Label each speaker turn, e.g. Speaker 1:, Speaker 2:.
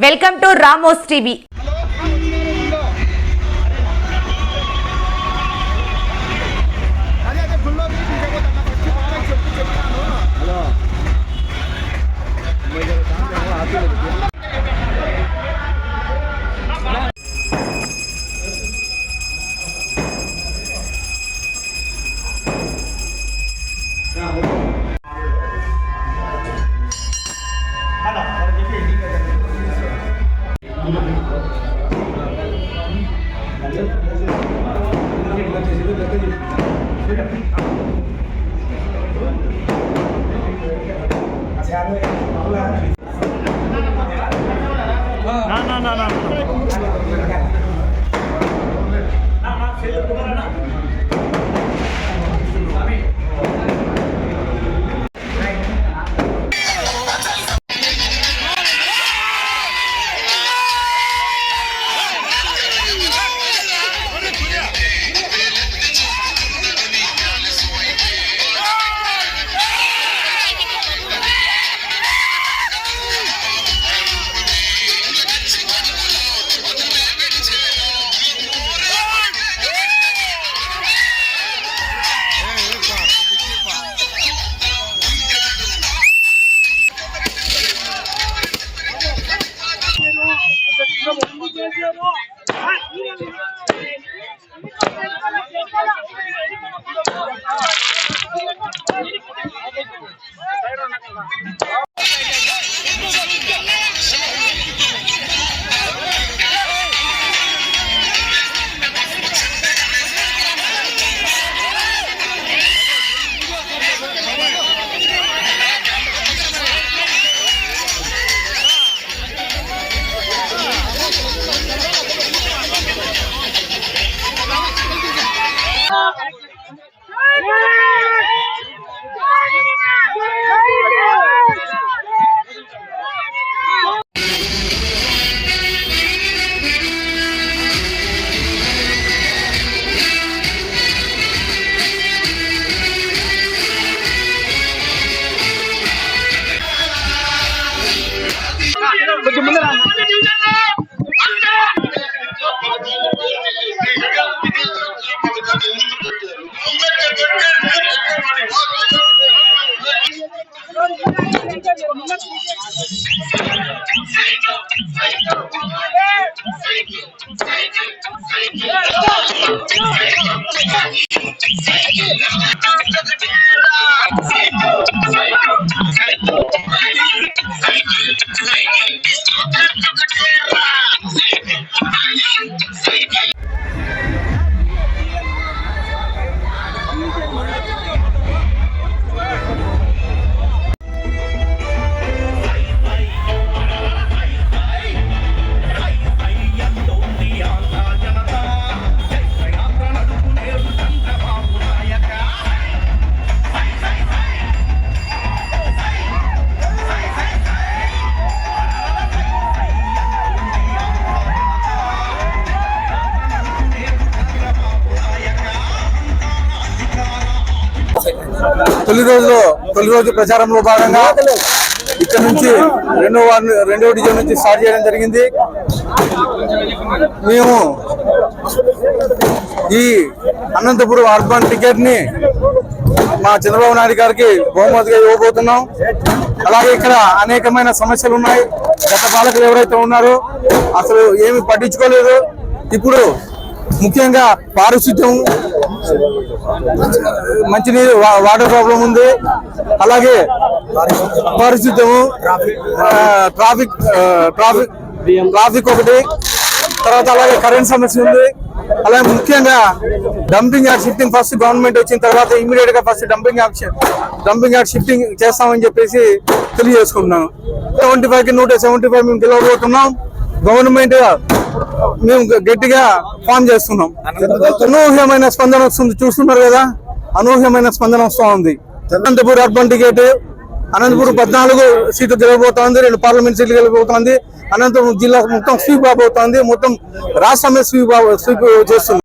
Speaker 1: Welcome to Ramos TV.
Speaker 2: తొలి రోజు ప్రచారంలో భాగంగా ఇక్కడ నుంచి రెండవ డివిజన్ నుంచి స్టార్ట్ చేయడం జరిగింది. మేము ఈ అనంతపురం అర్బన్ టికెట్ ని మా చంద్రబాబు నాయుడు గారికి బహుమతిగా ఇవ్వబోతున్నాం. అలాగే ఇక్కడ అనేకమైన సమస్యలు ఉన్నాయి. గత పాలకులు ఎవరైతే ఉన్నారో అసలు ఏమి పట్టించుకోలేదు. ఇప్పుడు ముఖ్యంగా పారిశుద్ధ్యం, మంచినీరు, వాటర్ ప్రాబ్లం ఉంది. అలాగే పారిశుద్ధ్యము, ట్రాఫిక్ ఒకటి, తర్వాత అలాగే కరెంట్ సమస్య ఉంది. అలాగే ముఖ్యంగా dumping yard shifting first government వచ్చిన తర్వాత ఇమీడియట్ గా ఫస్ట్ డంపింగ్ యార్డ్ షిఫ్టింగ్ చేస్తామని చెప్పేసి తెలియజేసుకుంటున్నాం. 75కి 175 మేము గెలవబోతున్నాం. గవర్నమెంట్ మేము గట్టిగా ఫామ్ చేస్తున్నాం. అనూహ్యమైన స్పందన వస్తుంది, చూస్తున్నారు కదా, అనూహ్యమైన స్పందన వస్తూ ఉంది. అనంతపురం అర్బన్ టికెట్ అనంతపురం 14 సీట్లు గెలవబోతోంది, 2 పార్లమెంట్ సీట్లు గెలవబోతోంది. అనంతపురం జిల్లా మొత్తం స్వీప్ అవబోతోంది, మొత్తం రాష్ట్రమే స్వీప్ చేస్తుంది.